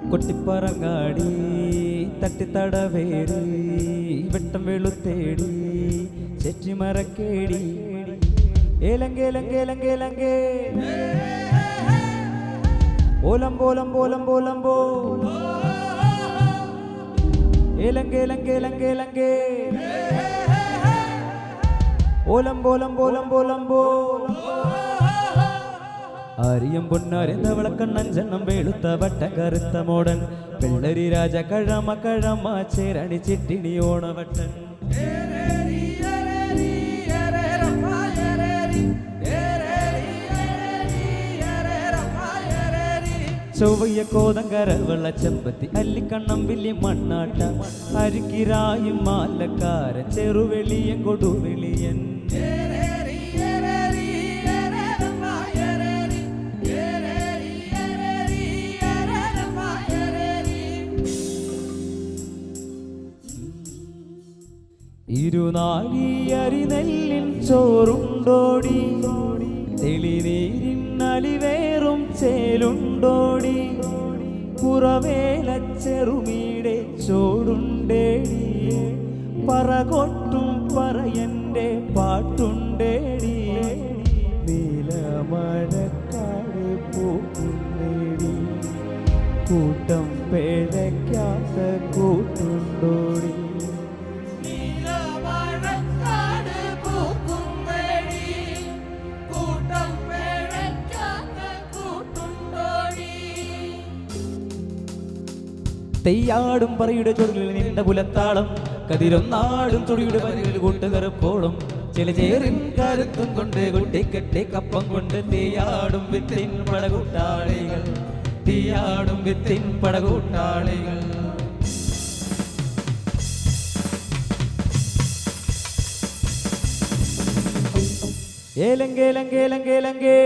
കൊട്ടിപ്പറങ്ങാടി തട്ടിത്തടവേടി വെട്ടം വെളുത്തേടി ചെറ്റിമരക്കേടി ഏലങ്കേലങ്കേലങ്കേലങ്കേ ഓലംബോലംബോലംബോലംബോ ഏലങ്കേലങ്കേലങ്കേലങ്കേ ഓലംബോലംബോലംബോലംബോ ആരിയം പൊന്നാരെന്ന വിളക്കണ്ണഞ്ചെണ്ണം വെളുത്ത വട്ട കറുത്ത മോടൻ വെള്ളരി രാജ കഴമ കഴമ ചേരണി ചിട്ടിണി ഓണവട്ടൻ ചൊവ്വയ്യ കോതങ്കര വെള്ളച്ചമ്പത്തി അല്ലിക്കണ്ണം വില്ലി മണ്ണാട്ട അരിക്കിരായും മാലക്കാരൻ ചെറുവെളിയൻ കൊടുവെളിയൻ ഇരുനാഴിയരിനെല്ലിൻ ചോറുണ്ടോടി തെളിനീരിൻ അലിവേറും ചേലുണ്ടോടി പുറവേലച്ചെറുമീടെ ചോടുണ്ടേടി പറകൊട്ടും പറയന്റെ പാട്ടുണ്ടേടി നീലമഴക്കാട് പൂക്കുന്നേടി കൂട്ടം പേടയ്ക്കാത്ത കൂട്ടുണ്ടോടി തെയ്യാടും പറയുടെ ചൊടികളിൽ നിന്റെ പുലത്താളം കതിരൊന്നാടും തുടിയുടെ പരികൾ കൂട്ടുകറുപ്പോളും ചില ചേറിൻ കരുത്തും കൊണ്ട് കുട്ടിക്കെട്ടി കപ്പം കൊണ്ട് തീയാടും വിത്തിൻ പടകൂട്ടാളികൾ തീയാടും വിത്തിൻ പടകൂട്ടാളികൾ ഏലങ്കേലങ്കേലങ്കേലങ്കേ